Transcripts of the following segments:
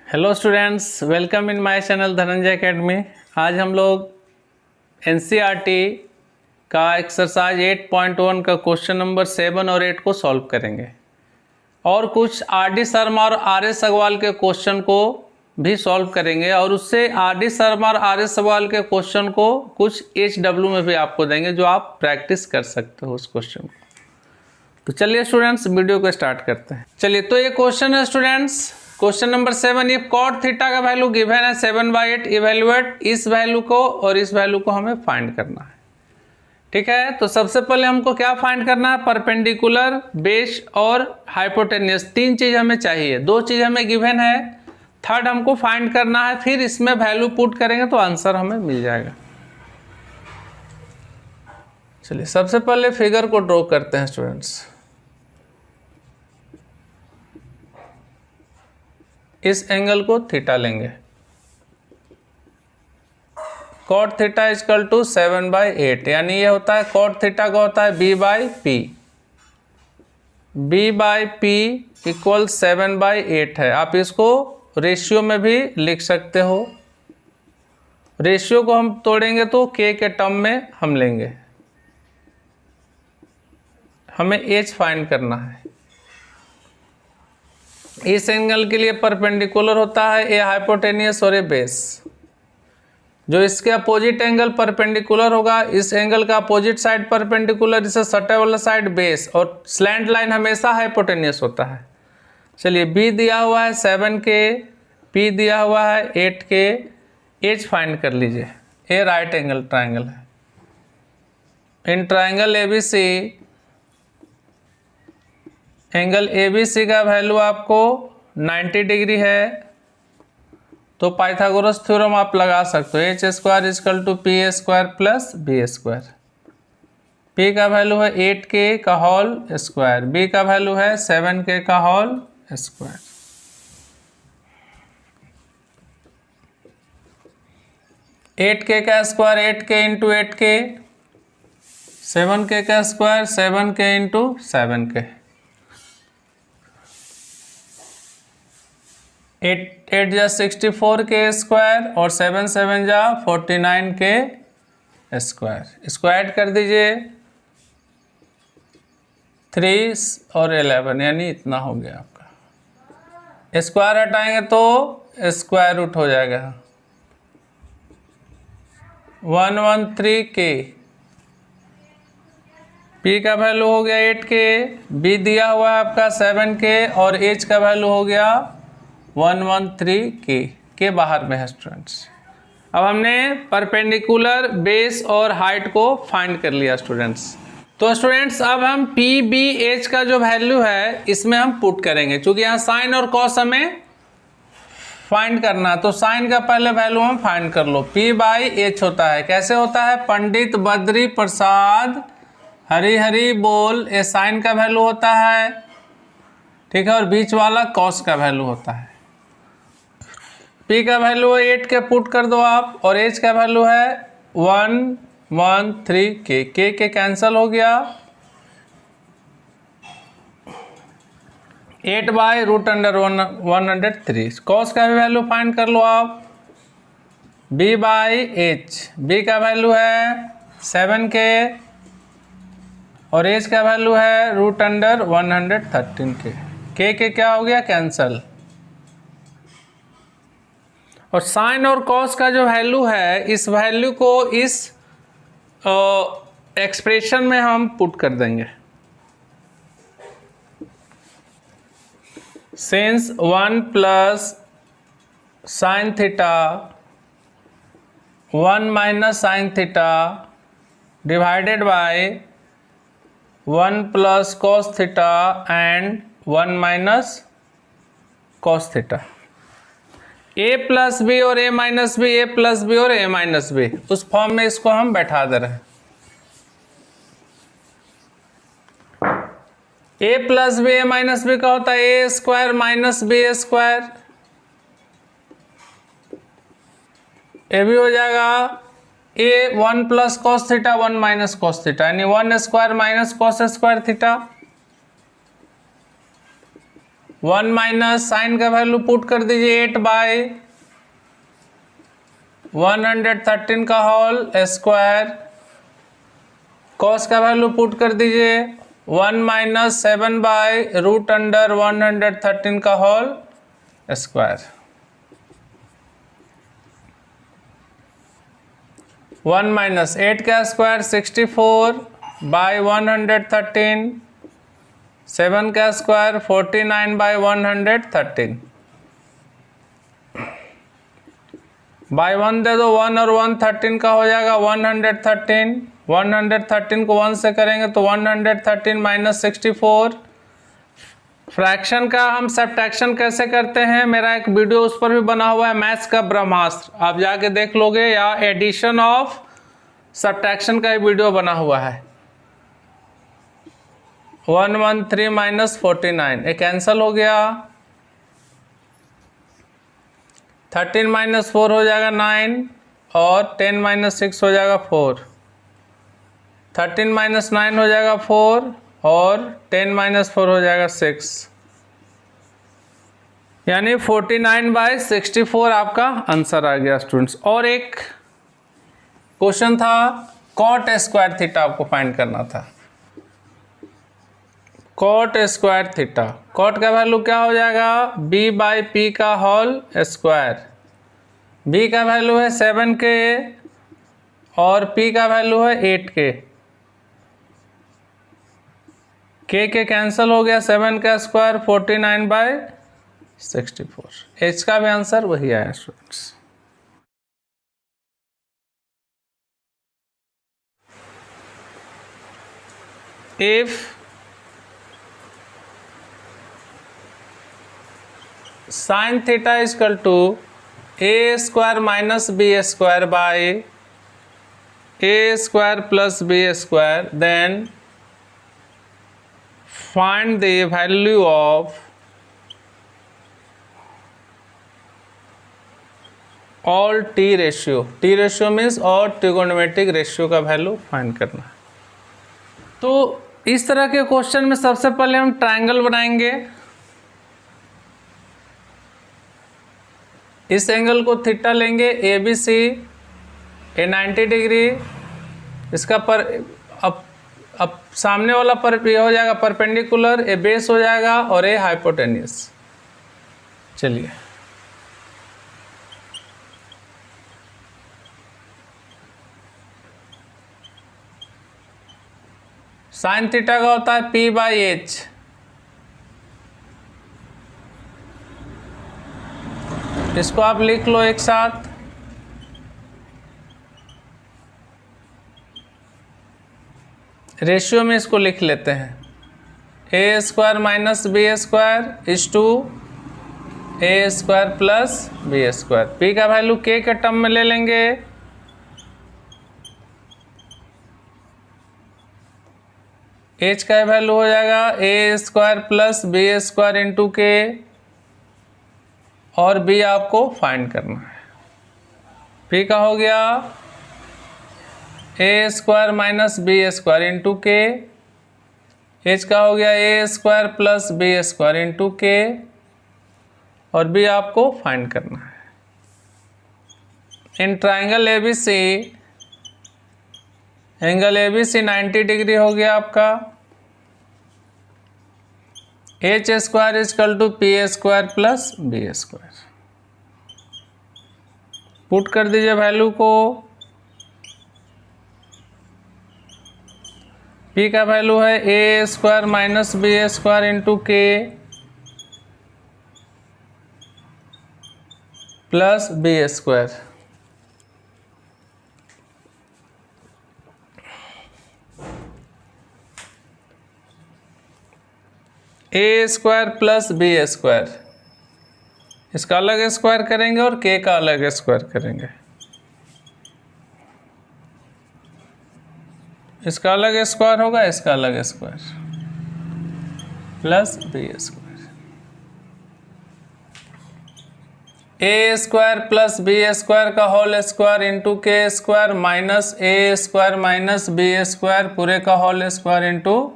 Hello students, welcome in my channel Dhananjay academy. आज हम लोग एनसीईआरटी का एक्सरसाइज 8.1 का क्वेश्चन नंबर 7 और 8 को सॉल्व करेंगे और कुछ आर डी शर्मा और आर एस अग्रवाल के क्वेश्चन को भी सॉल्व करेंगे और उससे आर डी शर्मा और आर एस अग्रवाल के क्वेश्चन को कुछ HW में भी आपको देंगे जो आप प्रैक्टिस कर सकते हो उस क्वेश्चन को। तो चलिए स्टूडेंट्स, वीडियो को स्टार्ट करते हैं। चलिए, तो ये क्वेश्चन है students, question number 7। If cot theta का वैल्यू गिवन है 7/8, इवेल्युएट इस वैल्यू को और इस वैल्यू को हमें फाइंड करना है। ठीक है, तो सबसे पहले हमको क्या फाइंड करना है? परपेंडिकुलर, बेस और हाइपोटेन्यूस। तीन चीज हमें चाहिए, दो चीज हमें गिवन है, थर्ड हमको फाइंड करना है। फिर इसमें वैल्यू पुट करेंगे तो आंसर हमें मिल जाएगा। चलिए, सबसे पहले फिगर को ड्रॉ करते हैं स्टूडेंट्स। इस एंगल को थीटा लेंगे। कॉट थीटा इजकल टू 7/8, यानी ये होता है कॉट थीटा का होता है B/P। B/P इक्वल 7/8 है। आप इसको रेशियो में भी लिख सकते हो। रेशियो को हम तोड़ेंगे तो K के टर्म में हम लेंगे। हमें H फाइंड करना है। इस एंगल के लिए परपेंडिकुलर होता है ए हाइपोटेनियस और ए बेस। जो इसके अपोजिट एंगल परपेंडिकुलर होगा, इस एंगल का अपोजिट साइड परपेंडिकुलर, इसे सटे वाला साइड बेस, और स्लैंट लाइन हमेशा हाइपोटेनियस होता है। चलिए, बी दिया हुआ है 7K, पी दिया हुआ है 8K, एच फाइंड कर लीजिए। ए राइट एंगल ट्राइंगल है। In triangle ABC, angle ABC का वैल्यू आपको 90 डिग्री है, तो पाइथागोरस थ्योरम आप लगा सकते हो। H² equal to PA² plus B²। P का वैल्यू है 8K का होल स्क्वायर, B का वैल्यू है 7K का होल स्क्वायर। एट के का square 8K into 8K, 7K का स्क्वायर 7K इंटू 7K। 8 जा 64K स्क्वायर और 7 जा 49K स्क्वायर। स्क्वायर कर दीजिए 3 और 11, यानी इतना हो गया आपका। स्क्वायर हटाएंगे तो स्क्वायर रूट हो जाएगा 113K। P का वैल्यू हो गया 8K, B दिया हुआ है आपका 7K और H का वैल्यू हो गया 113K के बाहर में है स्टूडेंट्स। अब हमने परपेंडिकुलर, बेस और हाइट को फाइंड कर लिया स्टूडेंट्स। तो स्टूडेंट्स, अब हम PBH का जो वैल्यू है इसमें हम पुट करेंगे, क्योंकि यहाँ साइन और कॉस हमें फाइंड करना है। तो साइन का पहले वैल्यू हम फाइंड कर लो। P/H होता है, कैसे होता है? पंडित बद्री प्रसाद हरी हरी बोल, ये साइन का वैल्यू होता है, ठीक है, और बीच वाला कॉस का वैल्यू होता है। P का वैल्यू है 8 के, पुट कर दो आप, और H का वैल्यू है 113K। K कैंसिल हो गया। 8/√103। कॉस का भी वैल्यू फाइंड कर लो आप। B/H, B का वैल्यू है 7K और H का वैल्यू है √113K। K क्या हो गया? कैंसल। और साइन और कॉस का जो वैल्यू है, इस वैल्यू को इस एक्सप्रेशन में हम पुट कर देंगे। Since 1 plus sine theta 1 minus sine theta divided by 1 plus cos theta and 1 minus cos theta. A plus B और A minus B, A plus B और A माइनस बी, उस form में इसको हम बैठा दे रहे हैं। A plus B A minus B का होता है A² माइनस B²। ये भी हो जाएगा A 1 plus cos theta 1 minus cos theta, यानी 1² माइनस कॉस² थीटा। 1 माइनस साइन का वैल्यू पुट कर दीजिए 8/113 का होल स्क्वायर, कॉस का वैल्यू पुट कर दीजिए 1 माइनस 7/√113 का होल स्क्वायर। 1 माइनस 8 का स्क्वायर 64/113, 7 का स्क्वायर 49/113, बाई 1 दे दो, 1 और 1 13 का हो जाएगा 113, 113 को 1 से करेंगे तो 113 माइनस 64। फ्रैक्शन का हम सब्ट्रैक्शन कैसे करते हैं, मेरा एक वीडियो उस पर भी बना हुआ है, मैथ्स का ब्रह्मास्त्र, आप जाके देख लोगे, या एडिशन ऑफ सब्ट्रैक्शन का ही वीडियो बना हुआ है। 113 माइनस 49 ये कैंसल हो गया, 13 माइनस 4 हो जाएगा 9 और 10 माइनस 6 हो जाएगा 4, 13 माइनस 9 हो जाएगा 4 और 10 माइनस 4 हो जाएगा 6, यानी 49/64 आपका आंसर आ गया स्टूडेंट्स। और एक क्वेश्चन था कॉट स्क्वायर थीटा आपको फाइंड करना था, कॉट स्क्वायर थीटा, कॉट का वैल्यू क्या हो जाएगा b/p का होल स्क्वायर, b का वैल्यू है 7k और p का वैल्यू है 8k, के कैंसिल हो गया, 7 का स्क्वायर 49/64, h का भी आंसर वही आया students. If sin theta is equal to a square minus b square by a square plus b square, then find the value of all t ratio, t ratio means और trigonometric ratio का value find करना है। तो इस तरह के question में सबसे पहले हम ट्रायंगल बनाएंगे, इस एंगल को थीटा लेंगे ABC, ए 90 डिग्री, इसका अब सामने वाला ये हो जाएगा परपेंडिकुलर, ए बेस हो जाएगा और ए हाइपोटेनियस। चलिए साइन थीटा का होता है p/h, इसको आप लिख लो एक साथ, रेशियो में इसको लिख लेते हैं, a square minus B square is to a square plus B square, p का वैल्यू k के टर्म में ले लेंगे, h का वैल्यू हो जाएगा a square plus B square into K, और b आपको फाइंड करना है, p का हो गया a square minus B square into K, h का हो गया a square plus B square into K, और b आपको फाइंड करना है। In triangle ABC, angle ABC 90 degree हो गया आपका, h square is equal to P square plus B square, put कर दीजिए वैल्यू को, p का वैल्यू है a square minus B square into K plus B square, A square plus B square, इसका अलग स्क्वायर करेंगे और के का अलग स्क्वायर करेंगे, इसका अलग स्क्वायर होगा, इसका अलग square plus B square, A square plus B square का whole square into K square minus ए स्क्वायर माइनस बी स्क्वायर पूरे का whole square into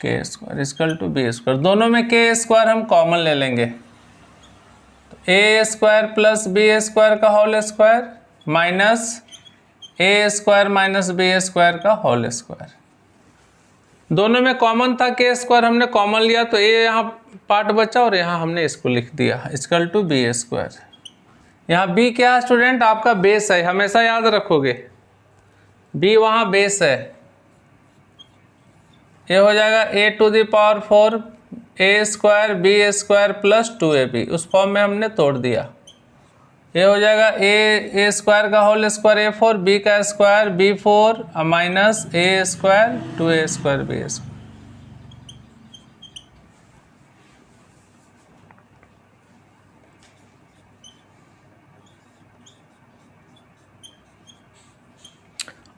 K square equal to B square. दोनों में के स्क्वायर हम कॉमन ले लेंगे, तो A square plus B square का होल स्क्वायर माइनस ए स्क्वायर माइनस बी स्क्वायर का होल स्क्वायर। दोनों में कॉमन था के स्क्वायर, हमने कॉमन लिया तो ए यहाँ पार्ट बचा और यहाँ हमने इसको लिख दिया इक्वल टू बी स्क्वायर। यहाँ बी क्या है स्टूडेंट, आपका बेस है, हमेशा याद रखोगे बी वहाँ बेस है। ये हो जाएगा A to the power 4 A square B square plus 2ab, उस फॉर्म में हमने तोड़ दिया। ये हो जाएगा ए स्क्वायर का होल स्क्वायर a4 बी का स्क्वायर b4 माइनस ए square 2a square B square.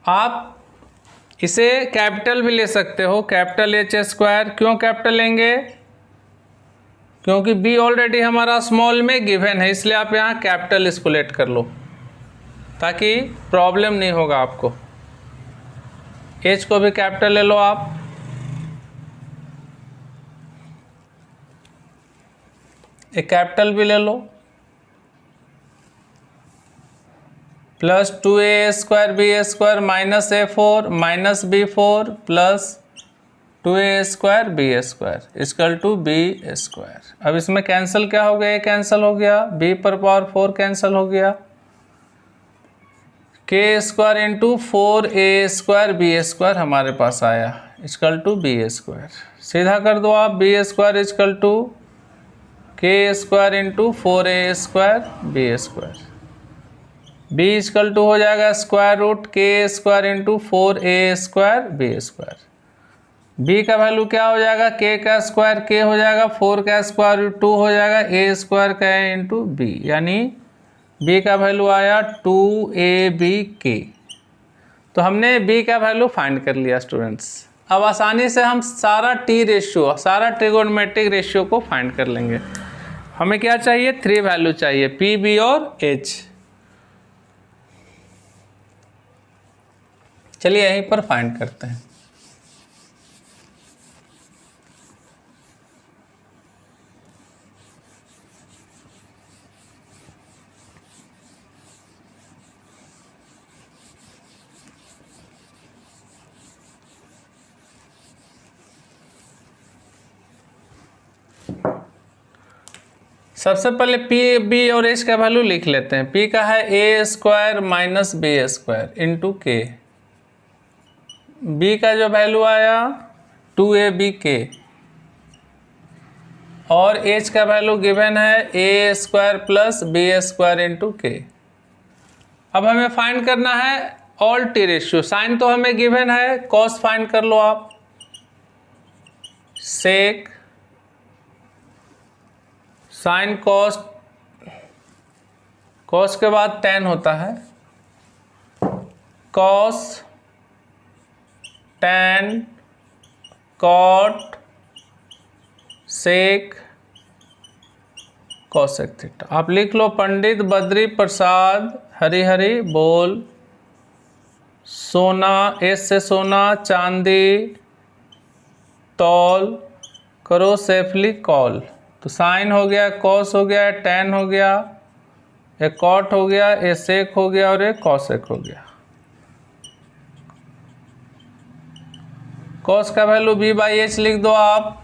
आप इसे कैपिटल भी ले सकते हो, कैपिटल एच स्क्वायर। क्यों कैपिटल लेंगे, क्योंकि बी ऑलरेडी हमारा स्मॉल में गिवन है, इसलिए आप यहाँ कैपिटल इसको लेट कर लो ताकि प्रॉब्लम नहीं होगा आपको। एच को भी कैपिटल ले लो आप, एक कैपिटल भी ले लो, plus 2a square B square minus a4 minus b4 plus 2a square B square equal to B square. अब इसमें कैंसिल क्या हो गया, ये कैंसिल हो गया, b पर पावर 4 कैंसिल हो गया, k square into 4a square B square हमारे पास आया इक्वल टू बी स्क्वायर। सीधा कर दो आप, B square equal to k square into 4a square B square. b equal to हो जाएगा square root k square into 4a square B square. b का वैल्यू क्या हो जाएगा, k का स्क्वायर k हो जाएगा, 4 का स्क्वायर रूट 2 हो जाएगा, a स्क्वायर का है इंटू b, यानी b का वैल्यू आया 2abk। तो हमने b का वैल्यू फाइंड कर लिया स्टूडेंट्स। अब आसानी से हम सारा t रेशियो, सारा ट्रिगोनोमेट्रिक रेशियो को फाइंड कर लेंगे। हमें क्या चाहिए, 3 वैल्यू चाहिए, p b और h। चलिए यहीं पर फाइंड करते हैं। सबसे पहले पी बी और एच का वैल्यू लिख लेते हैं। पी का है A square minus B square into K, B का जो वैल्यू आया 2abk, और एच का वैल्यू गिवन है A square plus B square into K. अब हमें फाइंड करना है ऑल टी रेशियो। साइन तो हमें गिवन है, कॉस फाइंड कर लो आप, सेक साइन कॉस, कॉस के बाद टेन होता है, cos tan cot sec cosec theta. आप लिख लो, पंडित बद्री प्रसाद हरिहरि बोल, सोना एस से सोना, चांदी तौल, करो सेफली कॉल। तो साइन हो गया, कॉस हो गया, टेन हो गया, एक कॉट हो गया, एक सेक हो गया और एक कॉसेक हो गया। कॉस का वैल्यू b बाई एच लिख दो आप,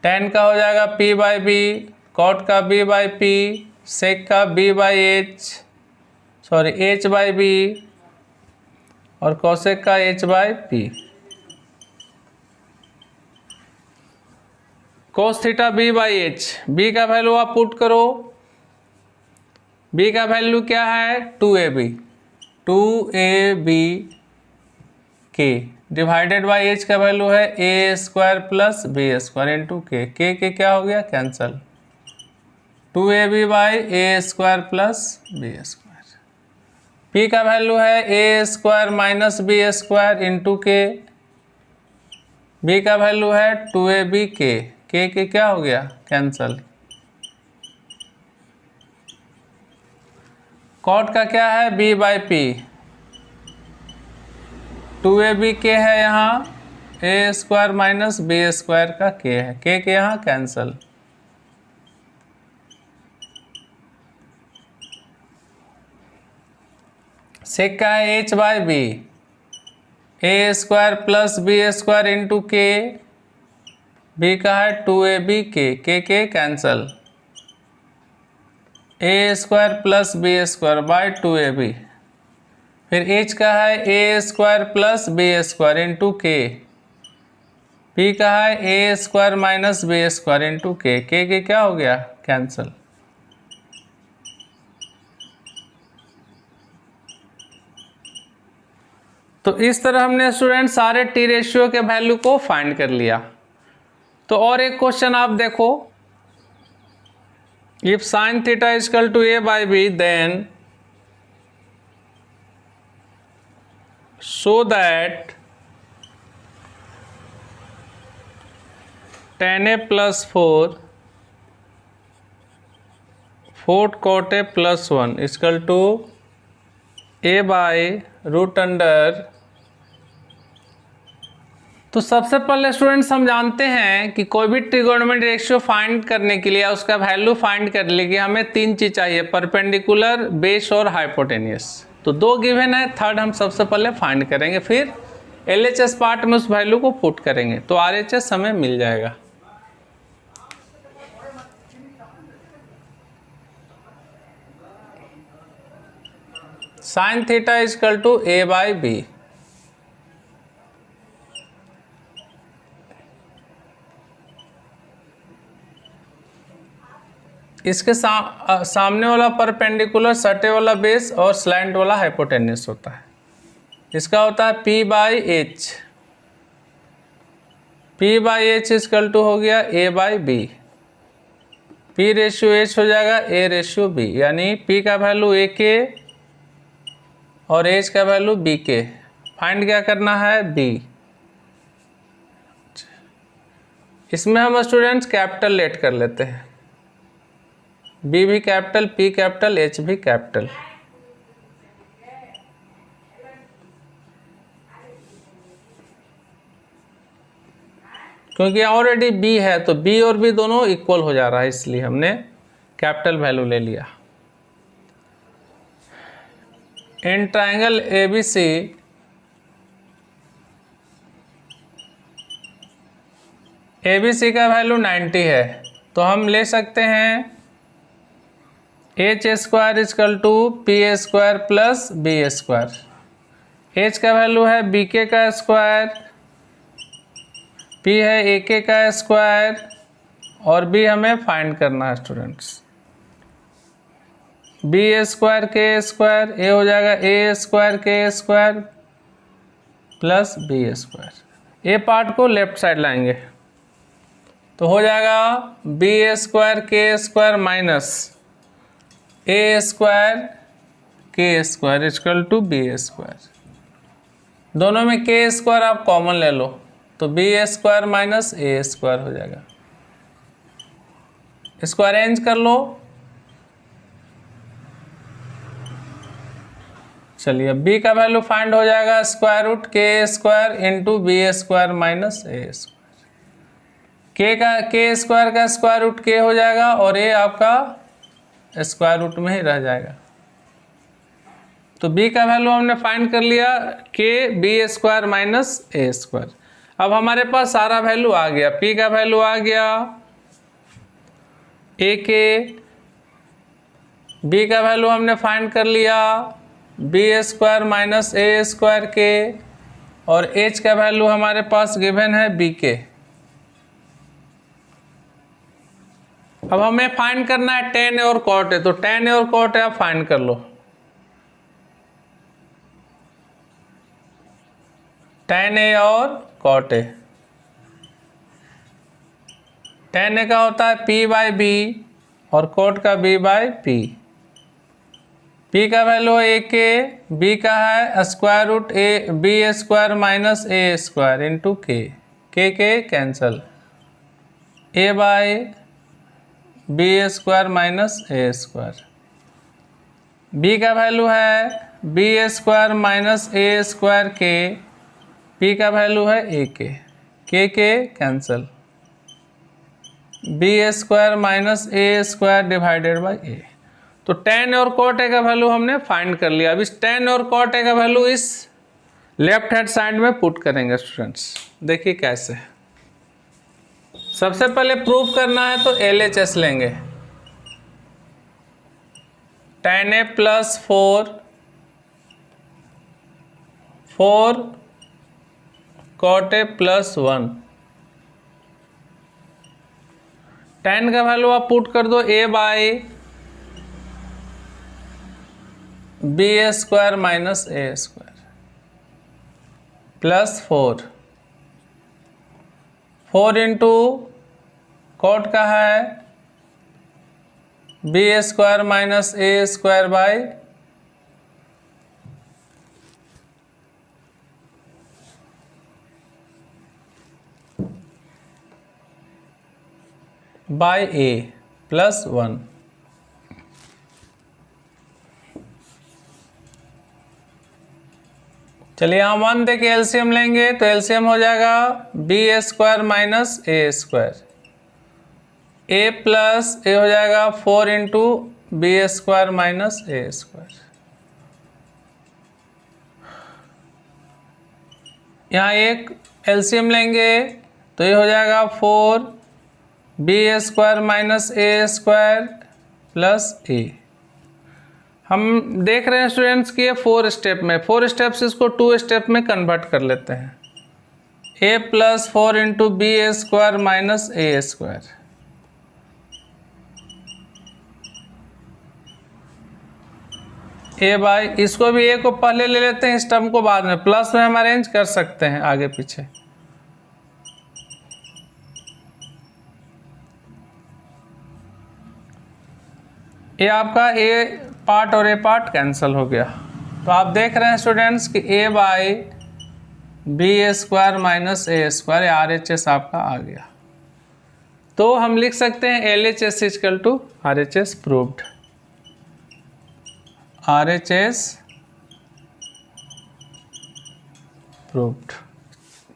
टेन का हो जाएगा p बाई बी, कॉट का b बाई पी, सेक का b by H, sorry h by B, और कॉसेक का h by P. Cos theta b by H, B का वैल्यू आप पुट करो, b का वैल्यू क्या है 2ab, 2abk divided by h का वैल्यू है a square plus B square into K, K क्या हो गया cancel, 2ab by A square plus B square. p का वैल्यू है a square minus B square into K, b का value है 2abk, के क्या हो गया कैंसल। कॉट का क्या है b बाई पी, 2abk है यहाँ, A square minus B square का के है, के यहाँ कैंसल। सेक का है H by B, A square plus B square into K, B का है 2ab K cancel, A square plus B square by 2ab। फिर एच का है A square plus B square into K, P का है A square minus B square into K क्या हो गया कैंसल। तो इस तरह हमने स्टूडेंट सारे टी रेशियो के वैल्यू को फाइंड कर लिया। तो और एक क्वेश्चन आप देखो, if sine theta equal to A by B then show that tan a plus 4 cot a plus 1 equal to a by root under. तो सबसे पहले स्टूडेंट्स हम जानते हैं कि कोई भी ट्रिगोनोमेट्रिक रेशियो फाइंड करने के लिए उसका वैल्यू फाइंड करने के लिए हमें 3 चीज़ चाहिए, परपेंडिकुलर, बेस और हाइपोटेनियस। तो 2 गिवन है, थर्ड हम सबसे पहले फाइंड करेंगे, फिर LHS पार्ट में उस वैल्यू को पुट करेंगे तो RHS हमें मिल जाएगा। Sine theta equal to A by B. इसके सामने वाला परपेंडिकुलर, सटे वाला बेस और स्लैंट वाला हाइपोटेन्यूस होता है। इसका होता है P by H, P by H equal to हो गया A by B, P ratio H हो जाएगा A रेशियो B, यानी P का वैल्यू A के और H का वैल्यू B के। फाइंड क्या करना है B। इसमें हम स्टूडेंट्स कैपिटल लेट कर लेते हैं, B भी कैपिटल, P कैपिटल, H भी कैपिटल। क्योंकि ऑलरेडी B है तो B और B दोनों इक्वल हो जा रहा है, इसलिए हमने कैपिटल वैल्यू ले लिया। इन ट्राइंगल ABC ABC का वैल्यू 90 है तो हम ले सकते हैं H square equal to P square plus B square. H का वैल्यू है बी के का स्क्वायर, पी है ए के का स्क्वायर और बी हमें फाइंड करना है स्टूडेंट्स। बी स्क्वायर के स्क्वायर, ए हो जाएगा ए स्क्वायर के square plus B square. A part को लेफ्ट साइड लाएंगे तो हो जाएगा बी स्क्वायर के स्क्वायर माइनस ए स्क्वायर के square equal to B square. दोनों में के स्क्वायर आप कॉमन ले लो तो बी स्क्वायर माइनस ए स्क्वायर हो जाएगा। इसको अरेंज कर लो। चलिए b का वैल्यू फाइंड हो जाएगा square root K square into B square minus ए स्क्वायर। के स्क्वायर का स्क्वायर रूट के हो जाएगा और ए आपका स्क्वायर रूट में ही रह जाएगा। तो b का वैल्यू हमने फाइंड कर लिया के बी स्क्वायर माइनस ए स्क्वायर। अब हमारे पास सारा वैल्यू आ गया, p का वैल्यू आ गया a के, b का वैल्यू हमने फाइंड कर लिया बी स्क्वायर माइनस ए स्क्वायर के और h का वैल्यू हमारे पास गिवन है b के। अब हमें फाइंड करना है tan a और cot a, तो tan a और cot a आप फाइंड कर लो। tan a और cot a, tan a का होता है p बाई बी और cot का b बाई पी। p का वैल्यू है a के, b का है square root A B square minus A square into K cancel, a by B square minus A square. b का value है B square minus ए square K, p का value है a K. K cancel, B square minus A square divided by A. तो tan और cot a का value हमने find कर लिया। अब इस tan और cot a का वैल्यू इस लेफ्ट हैंड साइड में पुट करेंगे स्टूडेंट्स। देखिए कैसे। सबसे पहले प्रूफ करना है तो LHS लेंगे, tan a plus 4 cot a plus 1। tan का वैल्यू आप पुट कर दो a by B square minus A square plus 4 into cot का है B square minus A square by a plus 1। चलिए यहाँ 1 देके एलसीएम लेंगे तो एलसीएम हो जाएगा बी स्क्वायर माइनस ए स्क्वायर, ए प्लस ए हो जाएगा 4 इंटू बी स्क्वायर माइनस ए स्क्वायर। यहाँ एक एलसीएम लेंगे तो ये हो जाएगा 4 बी स्क्वायर माइनस ए स्क्वायर प्लस ए। हम देख रहे हैं स्टूडेंट्स कि ये 4 स्टेप में, 4 स्टेप से इसको 2 स्टेप में कन्वर्ट कर लेते हैं। a plus 4 into B square minus A square, a by, इसको भी a को पहले ले लेते हैं, इस टर्म को बाद में, प्लस में हम अरेंज कर सकते हैं आगे पीछे। ये आपका a पार्ट और ए पार्ट कैंसिल हो गया। तो आप देख रहे हैं स्टूडेंट्स कि a by B square minus A square RHS आपका आ गया। तो हम लिख सकते हैं LHS equal to RHS proved, RHS proved.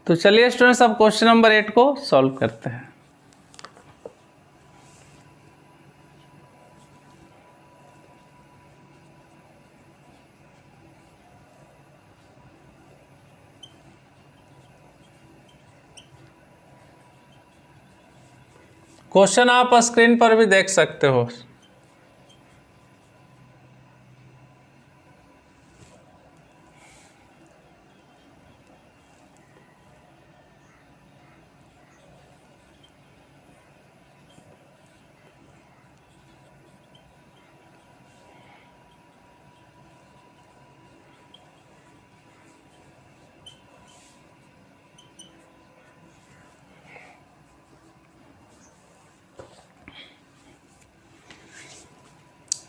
तो चलिए स्टूडेंट्स अब क्वेश्चन नंबर 8 को सॉल्व करते हैं। क्वेश्चन आप स्क्रीन पर भी देख सकते हो।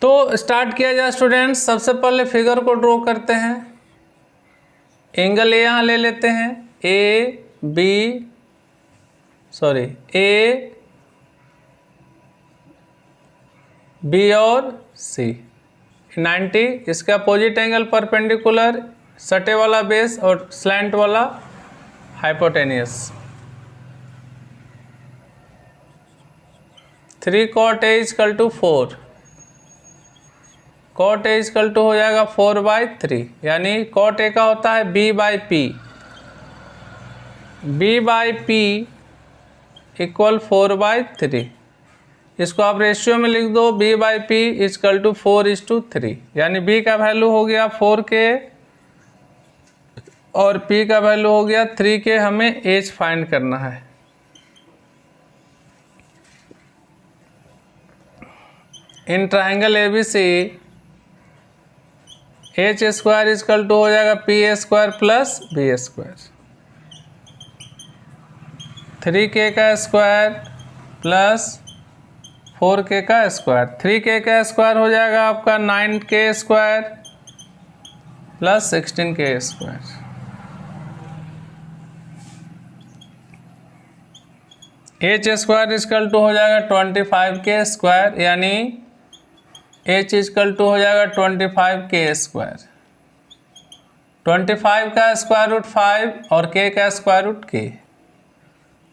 तो स्टार्ट किया जाए स्टूडेंट्स। सबसे पहले फिगर को ड्रॉ करते हैं। एंगल ए यहाँ ले लेते हैं, ए बी और सी 90, इसका अपोजिट एंगल परपेंडिकुलर, सटे वाला बेस और स्लैंट वाला hypotenuse. 3 cot A equal to 4, cot A equal to हो जाएगा 4/3, यानी cot A का होता है B by p, B by p equal 4/3। इसको आप रेशियो में लिख दो, B by p equal to 4:3, यानी B का वैल्यू हो गया 4K और P का वैल्यू हो गया 3K। हमें H फाइंड करना है। In triangle ABC H square equal to हो जाएगा p square plus B square, 3K का स्क्वायर प्लस 4K का स्क्वायर। 3K का स्क्वायर हो जाएगा आपका 9K square plus 16K square. H square equal to हो जाएगा 25K स्क्वायर, यानी H इक्वल टू हो जाएगा 25K स्क्वायर। 25 का स्क्वायर रूट 5 और K का स्क्वायर रूट K,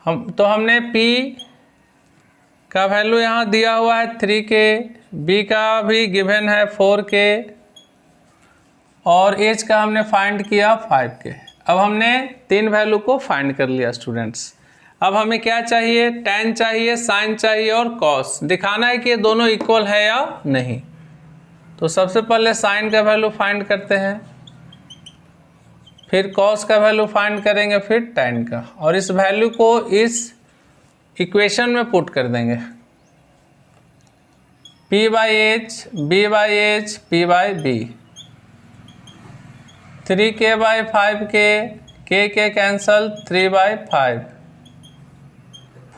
हमने P का वैल्यू यहाँ दिया हुआ है 3K, B का भी गिवन है 4K और H का हमने फाइंड किया 5K। अब हमने 3 वैल्यू को फाइंड कर लिया स्टूडेंट्स। अब हमें क्या चाहिए, tan चाहिए, sin चाहिए और cos। दिखाना है कि ये दोनों इक्वल है या नहीं। तो सबसे पहले sin का वैल्यू फाइंड करते हैं, फिर cos का वैल्यू फाइंड करेंगे, फिर tan का, और इस वैल्यू को इस इक्वेशन में पुट कर देंगे। P/H, B/H, P/B, 3K/5K, K cancel, 3/5,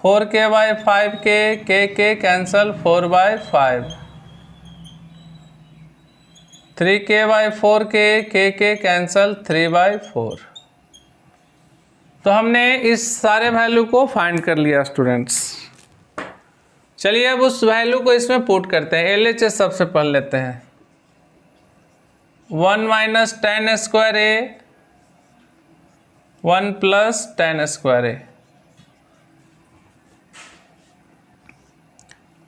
4K/5K, K cancel, 4/5, 3K/4K, K cancel, 3/4। तो हमने इस सारे वैल्यू को फाइंड कर लिया स्टूडेंट्स। चलिए अब उस वैल्यू को इसमें पुट करते हैं। LHS सबसे पढ़ लेते हैं। 1 minus tan square A, 1 plus tan square A।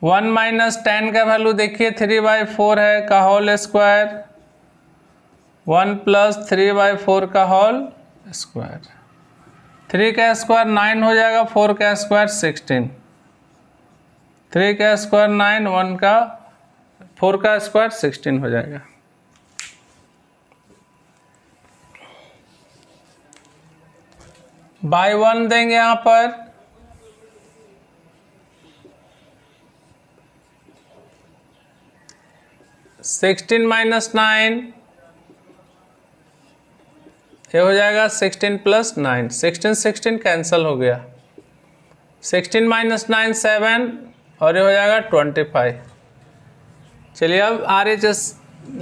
1 minus tan का वैल्यू देखिए 3/4 है का होल स्क्वायर, 1 प्लस 3/4 का होल स्क्वायर। 3 का स्क्वायर 9 हो जाएगा, 4 का स्क्वायर 16, 3 का स्क्वायर 9, 1 का 4 का स्क्वायर 16 हो जाएगा। बाई 1 देंगे यहाँ पर, 16 माइनस 9, ये हो जाएगा 16 प्लस 9, 16 कैंसल हो गया, 16 माइनस 9 7, और ये हो जाएगा 25। चलिए अब RHS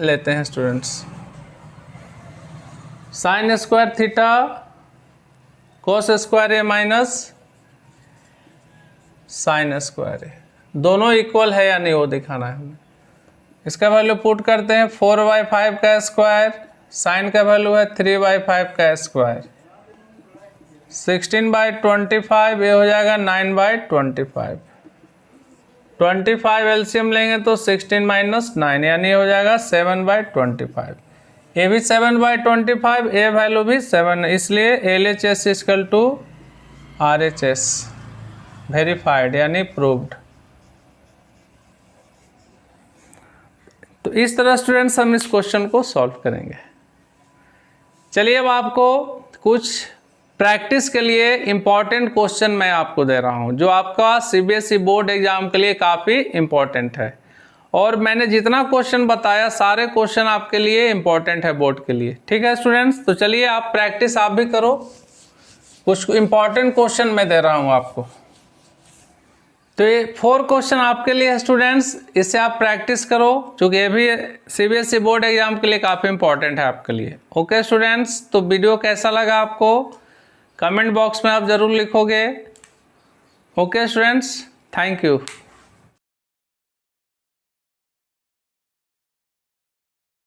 लेते हैं students. Sine square theta cos square A minus sine square A, दोनों इक्वल है या नहीं वो दिखाना है हमें। इसका वैल्यू पुट करते हैं, 4/5 का स्क्वायर, साइन का वैल्यू है 3/5 का स्क्वायर, 16/25, ये हो जाएगा 9/25। 25 एलसीएम लेंगे तो 16 माइनस 9 यानी हो जाएगा 7/25। ये भी 7/25, ए वैल्यू भी 7, इसलिए LHS equal to RHS verified यानी प्रूव्ड। तो इस तरह स्टूडेंट्स हम इस क्वेश्चन को सॉल्व करेंगे। चलिए अब आपको कुछ प्रैक्टिस के लिए इम्पॉर्टेंट क्वेश्चन मैं आपको दे रहा हूं, जो आपका CBSE बोर्ड एग्जाम के लिए काफ़ी इम्पॉर्टेंट है। और मैंने जितना क्वेश्चन बताया सारे क्वेश्चन आपके लिए इम्पॉर्टेंट है बोर्ड के लिए। ठीक है स्टूडेंट्स, तो चलिए आप प्रैक्टिस आप भी करो। कुछ इम्पॉर्टेंट क्वेश्चन मैं दे रहा हूं आपको। तो ये 4 क्वेश्चन आपके लिए है स्टूडेंट्स, इससे आप प्रैक्टिस करो, क्योंकि ये भी CBSE बोर्ड एग्जाम के लिए काफ़ी इंपॉर्टेंट है आपके लिए। ओके स्टूडेंट्स, तो वीडियो कैसा लगा आपको कमेंट बॉक्स में आप ज़रूर लिखोगे। Okay students, thank you.